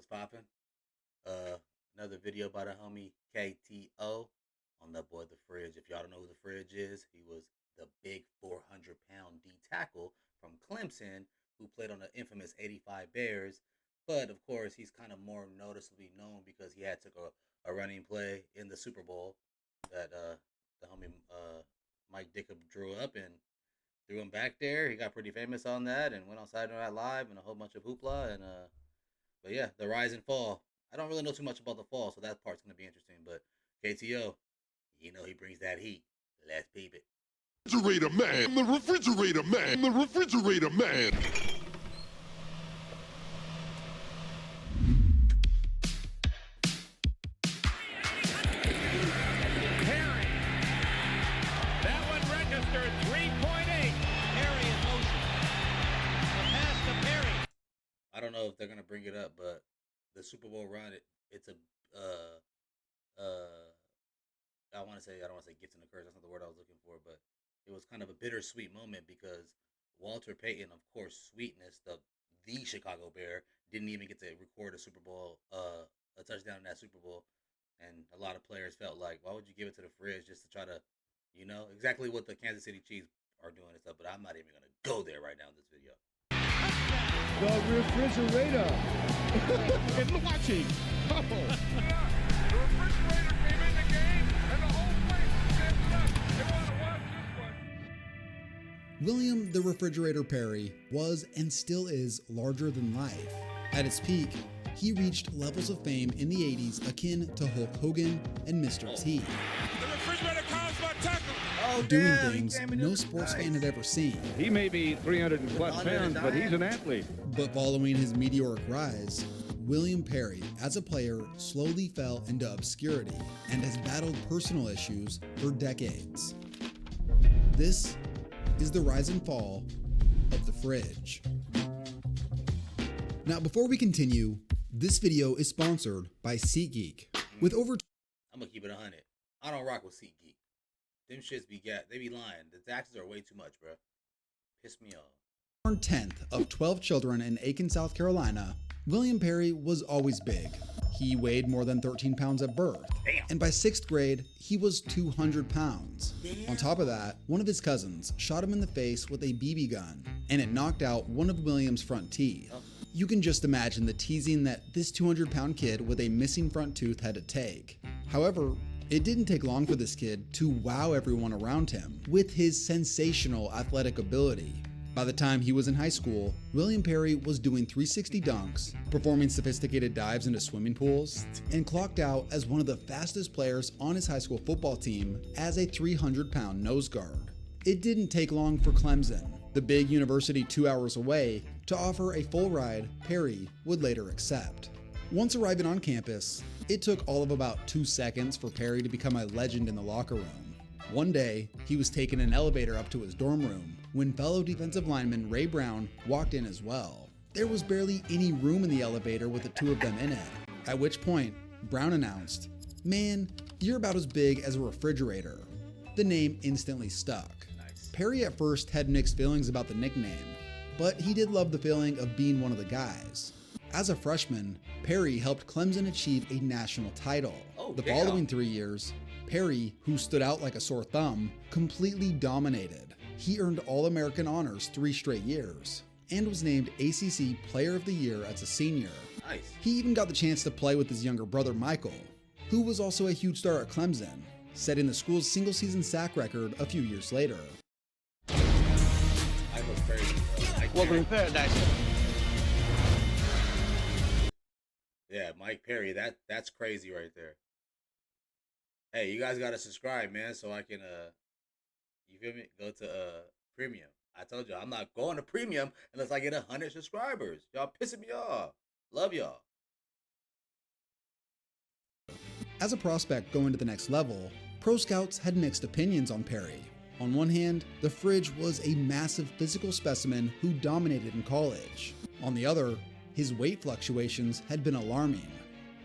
popping? Uh, Another video by the homie KTO on that boy the Fridge. If y'all don't know who the Fridge is, he was the big 400-pound D tackle from Clemson who played on the infamous '85 Bears. But of course, he's kind of more noticeably known because he had took a running play in the Super Bowl that the homie Mike Ditka drew up and threw him back there. He got pretty famous on that and went on Saturday Night Live and a whole bunch of hoopla and but yeah, the rise and fall. I don't really know too much about the fall, so that part's gonna be interesting. But KTO, he brings that heat. Let's peep it. Refrigerator man, the refrigerator man, the refrigerator man. Perry. That one registered 3.8. Perry in motion. The pass to Perry. I don't know if they're gonna bring it up, but the Super Bowl run, it's a I want to say I don't want to say gift and a curse. That's not the word I was looking for, but it was kind of a bittersweet moment because Walter Payton, of course, sweetness, the Chicago Bear, didn't even get to record a Super Bowl, a touchdown in that Super Bowl, and a lot of players felt like, why would you give it to the Fridge just to try to, exactly what the Kansas City Chiefs are doing and stuff. But I'm not even gonna go there right now in this video. The refrigerator. And watching. Oh. The refrigerator came in the game, and the whole place was standing up. They want to watch this one. William the Refrigerator Perry was and still is larger than life. At its peak, he reached levels of fame in the 80s akin to Hulk Hogan and Mr. T. The refrigerator calls for a tackle. Oh, Doing damn, things no sports fan had ever seen. He may be 300 and plus pounds, but he's an athlete. But following his meteoric rise, William Perry, as a player, slowly fell into obscurity and has battled personal issues for decades. This is the rise and fall of the Fridge. Now, before we continue, this video is sponsored by SeatGeek. With over I'm gonna keep it 100. I don't rock with SeatGeek. Them shits they be lying. The taxes are way too much, bro. Piss me off. born 10th of 12 children in Aiken, South Carolina, William Perry was always big. He weighed more than 13 pounds at birth. Damn. And by 6th grade, he was 200 pounds. Damn. On top of that, one of his cousins shot him in the face with a BB gun, and it knocked out one of William's front teeth. Oh. You can just imagine the teasing that this 200-pound kid with a missing front tooth had to take. However, it didn't take long for this kid to wow everyone around him with his sensational athletic ability. By the time he was in high school, William Perry was doing 360 dunks, performing sophisticated dives into swimming pools, and clocked out as one of the fastest players on his high school football team as a 300-pound nose guard. It didn't take long for Clemson, the big university 2 hours away, to offer a full ride Perry would later accept. Once arriving on campus, it took all of about 2 seconds for Perry to become a legend in the locker room. One day, he was taking an elevator up to his dorm room when fellow defensive lineman Ray Brown walked in as well. There was barely any room in the elevator with the two of them in it, at which point, Brown announced, "Man, you're about as big as a refrigerator." The name instantly stuck. Nice. Perry at first had mixed feelings about the nickname, but he did love the feeling of being one of the guys. As a freshman, Perry helped Clemson achieve a national title. Oh, The damn. following 3 years, Perry, who stood out like a sore thumb, completely dominated. He earned All-American honors 3 straight years and was named ACC Player of the Year as a senior. Nice. He even got the chance to play with his younger brother Michael, who was also a huge star at Clemson, setting the school's single-season sack record a few years later. I was crazy. Welcome to paradise. Yeah, Mike Perry. That's crazy right there. Hey, you guys gotta subscribe, man, so I can you feel me? Go to premium. I told you I'm not going to premium unless I get 100 subscribers. Y'all pissing me off. Love y'all. As a prospect going to the next level, pro scouts had mixed opinions on Perry. On one hand, the Fridge was a massive physical specimen who dominated in college. On the other, his weight fluctuations had been alarming.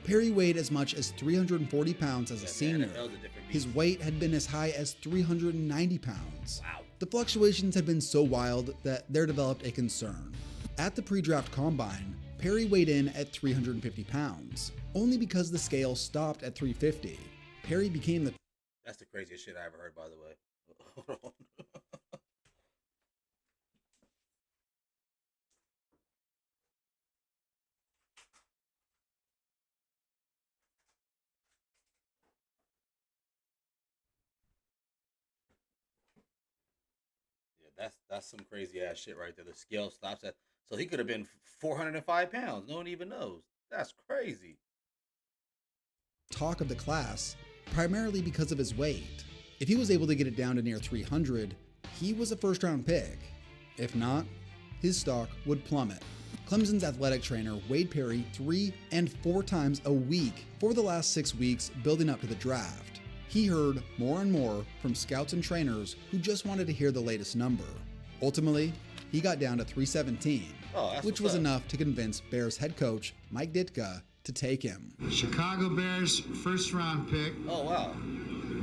Perry weighed as much as 340 pounds as a Yeah, senior. NFL's a different His beast. weight had been as high as 390 pounds. Wow. The fluctuations had been so wild that there developed a concern. At the pre-draft combine, Perry weighed in at 350 pounds, only because the scale stopped at 350. Perry became the That's the craziest shit I ever heard, by the way. Hold on. Yeah, that's some crazy ass shit right there. The scale stops at, so he could have been 405 pounds. No one even knows. That's crazy. talk of the class, primarily because of his weight. If he was able to get it down to near 300, he was a first-round pick. If not, his stock would plummet. Clemson's athletic trainer Wade Perry 3 and 4 times a week for the last 6 weeks building up to the draft. He heard more and more from scouts and trainers who just wanted to hear the latest number. Ultimately, he got down to 317, which was enough to convince Bears head coach Mike Ditka to take him. Chicago Bears first-round pick, Oh, wow.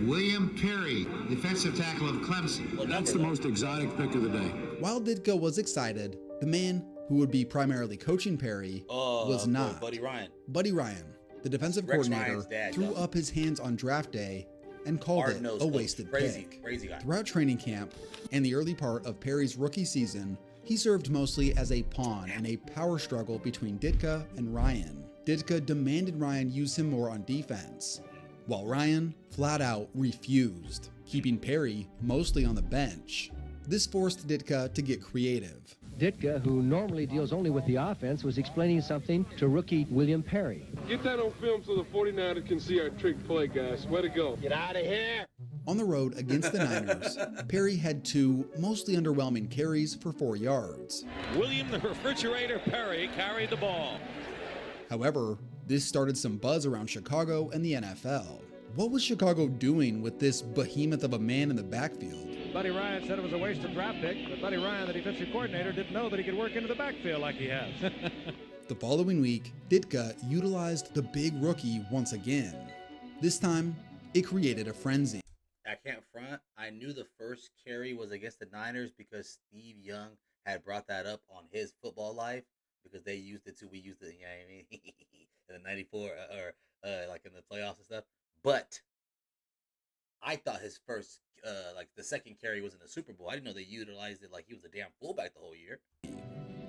William Perry, defensive tackle of Clemson. Well, That's the most exotic pick of the day. While Ditka was excited, the man who would be primarily coaching Perry was not. Buddy Ryan. Buddy Ryan, the defensive Rex coordinator, Ryan's dad, threw though. up his hands on draft day and called it Hard-nosed a coach. wasted Crazy, pick. crazy guy. Throughout training camp and the early part of Perry's rookie season, he served mostly as a pawn in a power struggle between Ditka and Ryan. Ditka demanded Ryan use him more on defense, while Ryan flat out refused, keeping Perry mostly on the bench. This forced Ditka to get creative. Ditka, who normally deals only with the offense, was explaining something to rookie William Perry. Get that on film so the 49ers can see our trick play, guys. Way to go. Get out of here. On the road against the Niners, Perry had 2 mostly underwhelming carries for 4 yards. William the Refrigerator Perry carried the ball. However, this started some buzz around Chicago and the NFL. What was Chicago doing with this behemoth of a man in the backfield? Buddy Ryan said it was a wasted draft pick, but Buddy Ryan, the defensive coordinator, didn't know that he could work into the backfield like he has. The following week, Ditka utilized the big rookie once again. This time, it created a frenzy. I can't front. I knew the first carry was against the Niners because Steve Young had brought that up on his football life because they used it too. We used it, you know what I mean, in the '94 or like in the playoffs and stuff. But I thought his first, like the second carry was in the Super Bowl. I didn't know they utilized it like he was a damn fullback the whole year.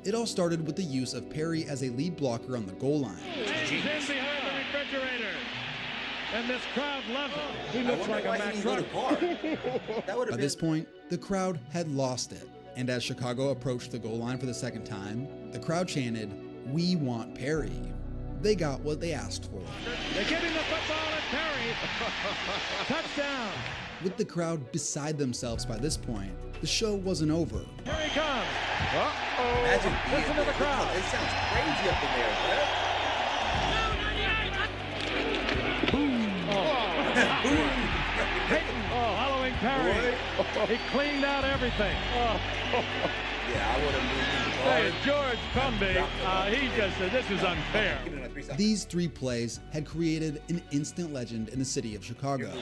It all started with the use of Perry as a lead blocker on the goal line. And he's in behind the refrigerator. And this crowd loves it. He I looks wonder like why a Mack he didn't go truck. to guard. That would By have this been. point, the crowd had lost it. And as Chicago approached the goal line for the second time, the crowd chanted, "We want Perry." They got what they asked for. They give him the football and Perry. Touchdown. With the crowd beside themselves by this point, the show wasn't over. Here he comes. Uh-oh. Imagine being Listen to the crowd. It sounds crazy up in there, bro. Peyton, hollowing Perry. He cleaned out everything. Yeah, I would have moved him Hey, hard. George Cumby, he just said this is unfair. Give him like 3 seconds. These 3 plays had created an instant legend in the city of Chicago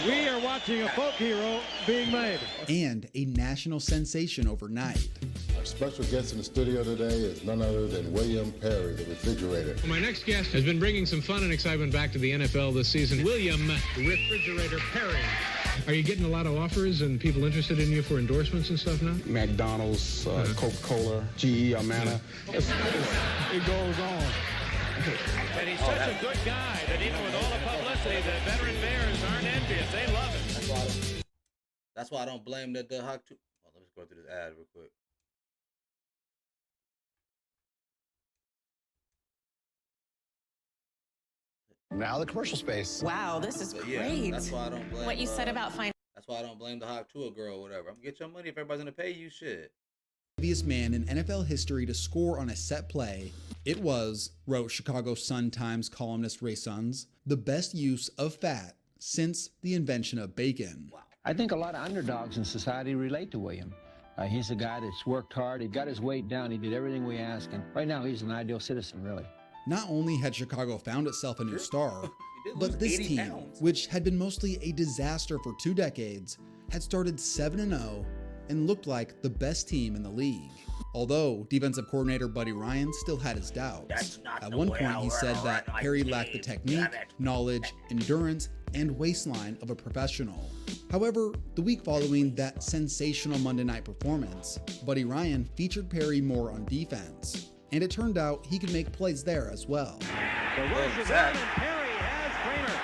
We are watching a folk hero being made. and a national sensation overnight. Our special guest in the studio today is none other than William Perry, the refrigerator. My next guest has been bringing some fun and excitement back to the NFL this season. William Refrigerator Perry. Are you getting a lot of offers and people interested in you for endorsements and stuff now? McDonald's, Coca-Cola, GE, Amana. It goes on. And he's such a good guy that even with all the publicity, the veteran Bears aren't envious. They love him. That's why I don't blame the Hawk too. Oh, let me just go through this ad real quick. Now the commercial space. Wow, this is But yeah, great. that's why I don't blame. What you said about That's why I don't blame the Hawk Tua girl or whatever. I'm gonna get your money if everybody's gonna pay you. Shit. Heaviest man in NFL history to score on a set play, it was, wrote Chicago Sun-Times columnist Ray Sons, the best use of fat since the invention of bacon. I think a lot of underdogs in society relate to William. He's a guy that's worked hard. He got his weight down. He did everything we asked. And right now, he's an ideal citizen, really. Not only had Chicago found itself a new star, He did lose but this 80 team, pounds. which had been mostly a disaster for 2 decades, had started 7-0 and looked like the best team in the league. Although defensive coordinator Buddy Ryan still had his doubts. At one point he said that Perry lacked the technique, knowledge, endurance, and waistline of a professional. However, the week following that sensational Monday night performance, Buddy Ryan featured Perry more on defense, and it turned out he could make plays there as well. The rush is on, and Perry has Kramer.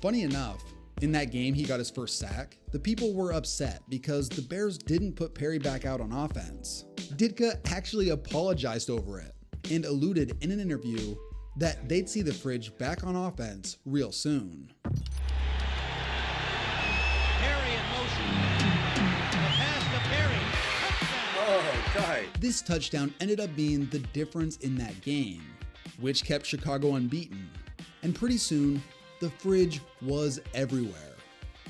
Funny enough, in that game he got his first sack, the people were upset because the Bears didn't put Perry back out on offense. Ditka actually apologized over it and alluded in an interview that they'd see the Fridge back on offense real soon. Perry in motion. The pass to Perry. Oh, God. This touchdown ended up being the difference in that game, which kept Chicago unbeaten. And pretty soon, the Fridge was everywhere.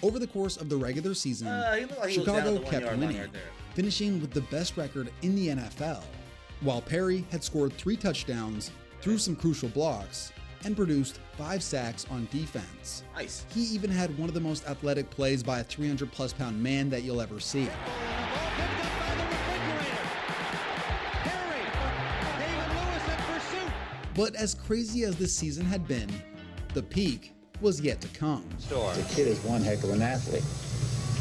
Over the course of the regular season, He looked like he was down Chicago at the kept 1-yard line winning, right there. finishing with the best record in the NFL, while Perry had scored 3 touchdowns, threw some crucial blocks, and produced 5 sacks on defense. Nice. He even had one of the most athletic plays by a 300-plus pound man that you'll ever see. But as crazy as this season had been, the peak was yet to come. The kid is one heck of an athlete.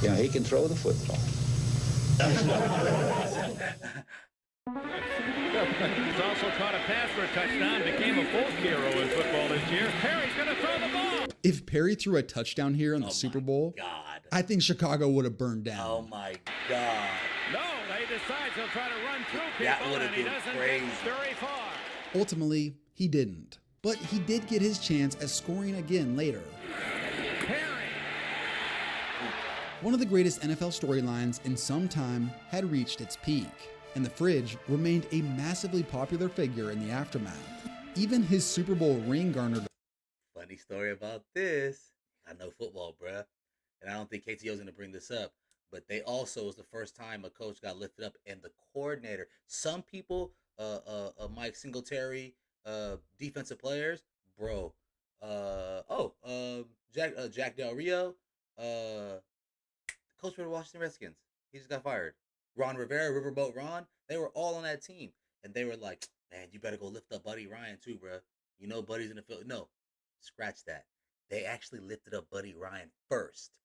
You know, he can throw the football. He's also caught a pass for a touchdown, became a folk hero in football this year. Perry's going to throw the ball. If Perry threw a touchdown here in the Super Bowl, God. I think Chicago would have burned down. Oh my God. No, he decides he'll try to run through That people, would've and he been doesn't crazy. get very far. Ultimately, he didn't. But he did get his chance at scoring again later. Perry. One of the greatest NFL storylines in some time had reached its peak, and the Fridge remained a massively popular figure in the aftermath. Even his Super Bowl ring garnered. Funny story about this. I know football, bruh. And I don't think KTO's going to bring this up. But they also was the first time a coach got lifted up and the coordinator. Some people, Mike Singletary, defensive players, bro. Jack Del Rio, coach for the Washington Redskins. He just got fired. Ron Rivera, Riverboat Ron, they were all on that team. And they were like, man, you better go lift up Buddy Ryan too, bro. You know Buddy's in the field. No, scratch that. They actually lifted up Buddy Ryan first.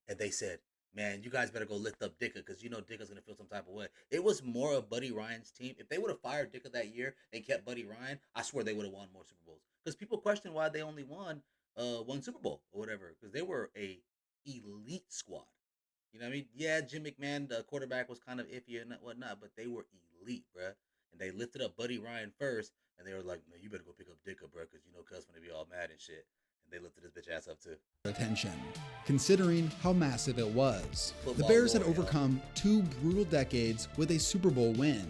And they said, man, you guys better go lift up Ditka because you know Dicka's going to feel some type of way. It was more of Buddy Ryan's team. If they would have fired Ditka that year and kept Buddy Ryan, I swear they would have won more Super Bowls. Because people question why they only won one Super Bowl or whatever. Because they were a elite squad. You know what I mean? Yeah, Jim McMahon, the quarterback, was kind of iffy and whatnot, but they were elite, bruh. And they lifted up Buddy Ryan first, and they were like, no, you better go pick up Ditka, bruh, because you know Cuz going to be all mad and shit. And they lifted his bitch ass up too. Attention, considering how massive it was. The Football Bears had lore, overcome 2 brutal decades with a Super Bowl win.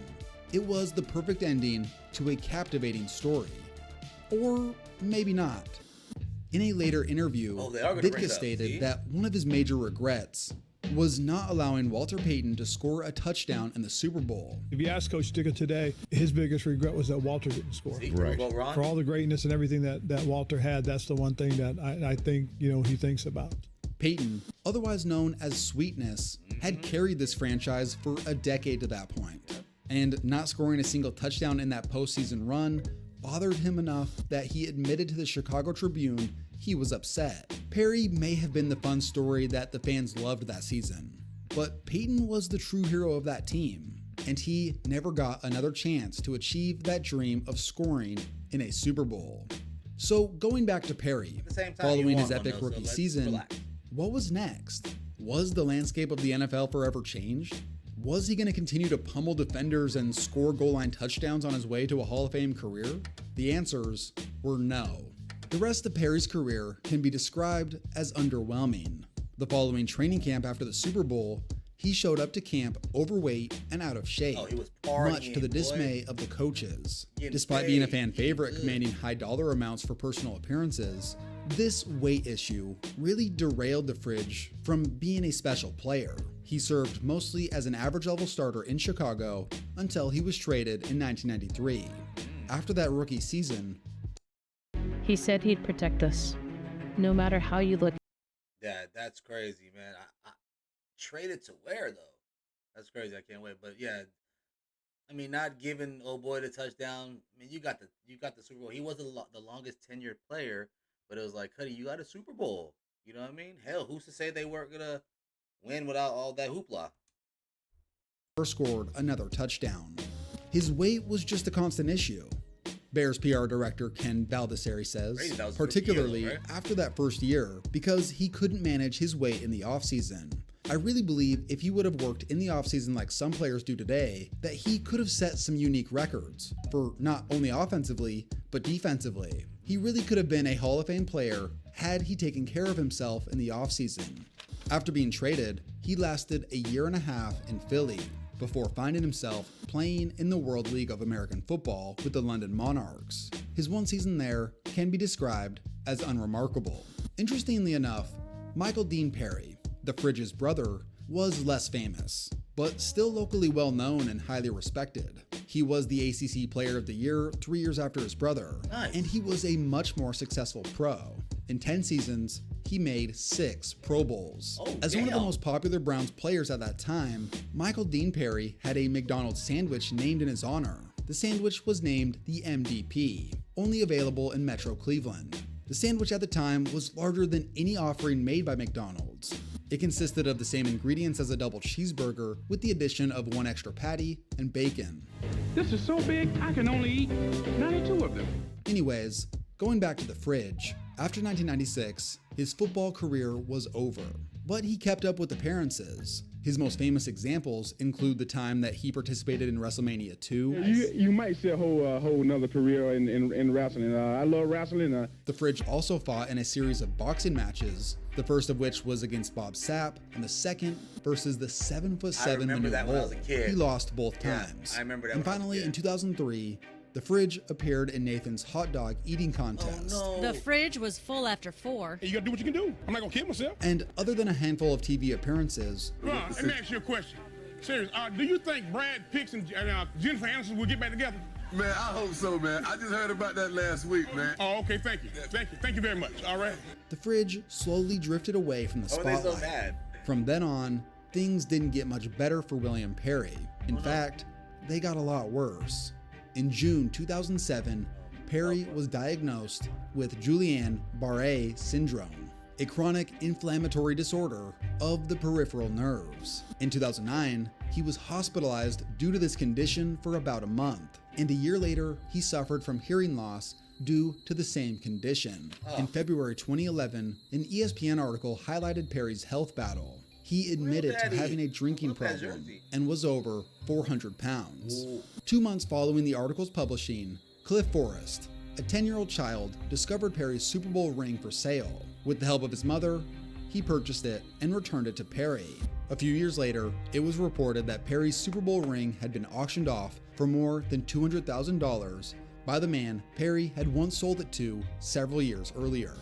It was the perfect ending to a captivating story. Or maybe not. In a later interview, they are gonna bring Ditka it up, stated see? that one of his major regrets was not allowing Walter Payton to score a touchdown in the Super Bowl. If you ask Coach Ditka today, his biggest regret was that Walter didn't score. See, Right. Riverboat Ron? For all the greatness and everything that Walter had, that's the one thing that I think, you know, he thinks about. Peyton, otherwise known as Sweetness, had carried this franchise for a decade to that point. And not scoring a single touchdown in that postseason run bothered him enough that he admitted to the Chicago Tribune he was upset. Perry may have been the fun story that the fans loved that season, but Peyton was the true hero of that team, and he never got another chance to achieve that dream of scoring in a Super Bowl. So going back to Perry, At the same time, following you his want one, epic though, so rookie let's season, relax. what was next? Was the landscape of the NFL forever changed? Was he going to continue to pummel defenders and score goal line touchdowns on his way to a Hall of Fame career? The answers were no. The rest of Perry's career can be described as underwhelming. The following training camp after the Super Bowl, he showed up to camp overweight and out of shape, Oh, he was partying, much to the boy. dismay of the coaches. Getting Despite being a paid, fan getting favorite good. commanding high dollar amounts for personal appearances, this weight issue really derailed the Fridge from being a special player. He served mostly as an average level starter in Chicago until he was traded in 1993. After that rookie season, He said he'd protect us, no matter how you look. That's crazy, man. I traded to where though? That's crazy. I can't wait. But yeah, I mean, not giving old boy the touchdown. I mean, you got the Super Bowl. He was the longest tenured player, but it was like, Cuddy, you got a Super Bowl. You know what I mean? Hell, who's to say they weren't gonna win without all that hoopla? Scored another touchdown. His weight was just a constant issue. Bears PR director Ken Baldessari says, particularly after that first year, because he couldn't manage his weight in the offseason. I really believe if he would have worked in the offseason like some players do today, that he could have set some unique records for not only offensively, but defensively. He really could have been a Hall of Fame player had he taken care of himself in the offseason. After being traded, he lasted a year and a half in Philly before finding himself playing in the World League of American Football with the London Monarchs. His one season there can be described as unremarkable. Interestingly enough, Michael Dean Perry, the Fridge's brother, was less famous, but still locally well known and highly respected. He was the ACC Player of the Year 3 years after his brother, and he was a much more successful pro. In 10 seasons, he made 6 Pro Bowls. As one of the most popular Browns players at that time, Michael Dean Perry had a McDonald's sandwich named in his honor. The sandwich was named the MDP, only available in Metro Cleveland. The sandwich at the time was larger than any offering made by McDonald's. It consisted of the same ingredients as a double cheeseburger with the addition of 1 extra patty and bacon. This is so big, I can only eat 92 of them. Anyways, going back to the Fridge, after 1996, his football career was over, but he kept up with appearances. His most famous examples include the time that he participated in WrestleMania 2. You might see a whole another career in wrestling. I love wrestling. The Fridge also fought in a series of boxing matches, the first of which was against Bob Sapp, and the second versus the 7'7" Manute Bol. He lost both times. I remember that. And finally, in 2003, the Fridge appeared in Nathan's hot dog eating contest. Oh, no. The Fridge was full after 4. You gotta do what you can do. I'm not gonna kill myself. And other than a handful of TV appearances, Let me ask you a question. Serious, do you think Brad Pitts and Jennifer Aniston will get back together? Man, I hope so, man. I just heard about that last week, man. Oh, okay, thank you. Thank you very much. All right. The Fridge slowly drifted away from the spotlight. So bad? From then on, things didn't get much better for William Perry. In fact, they got a lot worse. In June 2007, Perry was diagnosed with Guillain-Barré syndrome, a chronic inflammatory disorder of the peripheral nerves. In 2009, he was hospitalized due to this condition for about a month, and a year later, he suffered from hearing loss due to the same condition. In February 2011, an ESPN article highlighted Perry's health battle. He admitted to having a drinking problem and was over 400 pounds. Ooh. 2 months following the article's publishing, Cliff Forrest, a 10-year-old child, discovered Perry's Super Bowl ring for sale. With the help of his mother, he purchased it and returned it to Perry. A few years later, it was reported that Perry's Super Bowl ring had been auctioned off for more than $200,000 by the man Perry had once sold it to several years earlier.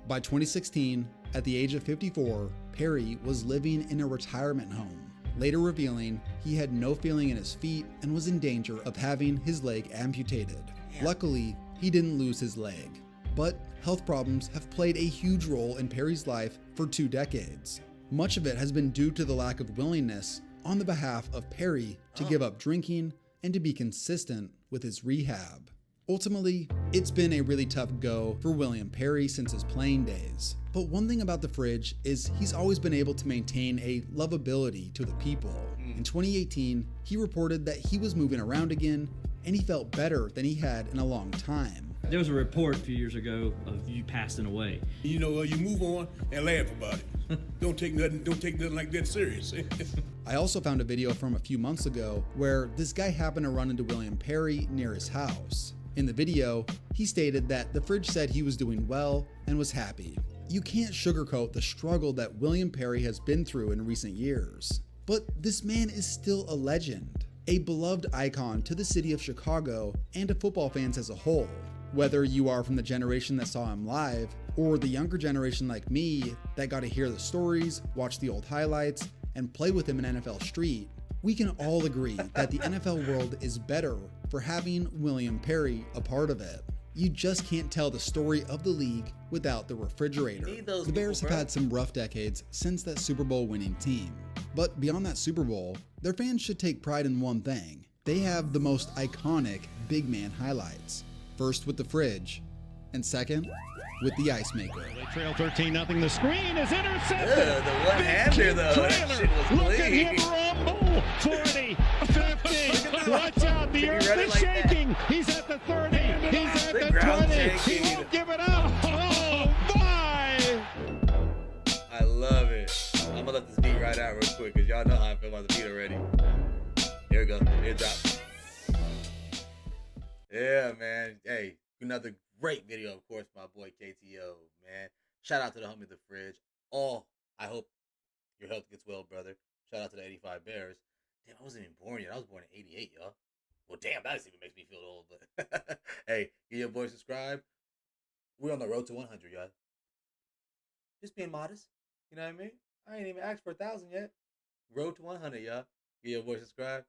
By 2016, at the age of 54, Perry was living in a retirement home, later revealing he had no feeling in his feet and was in danger of having his leg amputated. Luckily, he didn't lose his leg, but health problems have played a huge role in Perry's life for 2 decades. Much of it has been due to the lack of willingness on the behalf of Perry to give up drinking and to be consistent with his rehab. Ultimately, it's been a really tough go for William Perry since his playing days. But one thing about the Fridge is he's always been able to maintain a lovability to the people. In 2018, he reported that he was moving around again and he felt better than he had in a long time. There was a report a few years ago of you passing away. You know, you move on and laugh about it. Don't take nothing like that serious. I also found a video from a few months ago where this guy happened to run into William Perry near his house. In the video, he stated that the Fridge said he was doing well and was happy. You can't sugarcoat the struggle that William Perry has been through in recent years. But this man is still a legend, a beloved icon to the city of Chicago and to football fans as a whole. Whether you are from the generation that saw him live, or the younger generation like me that got to hear the stories, watch the old highlights, and play with him in NFL Street, we can all agree that the NFL world is better for having William Perry a part of it. You just can't tell the story of the league without the refrigerator. The Bears have had some rough decades since that Super Bowl winning team. But beyond that Super Bowl, their fans should take pride in one thing. They have the most iconic big man highlights. First with the fridge, and second with the ice maker. They trail 13-0. The screen is intercepted. Yeah, the one-hander though. That shit was Look clean. at him rumble. 40, 50. Watch out. The earth is shaking. He's at the 30. He's at the 20. He won't give it up. Oh, my. I love it. I'm gonna let this beat right out real quick because y'all know how I feel about the beat already. Here we go. Here it drops. Yeah, man. Hey, another great video, of course, my boy KTO, man. Shout out to the homie The Fridge. I hope your health gets well, brother. Shout out to the 85 Bears. Damn, I wasn't even born yet. I was born in 88, y'all. Well, damn, that even makes me feel old. But hey, give your boy subscribe. We're on the road to 100, y'all. Just being modest. You know what I mean? I ain't even asked for 1,000 yet. Road to 100, y'all. Give your boy subscribe.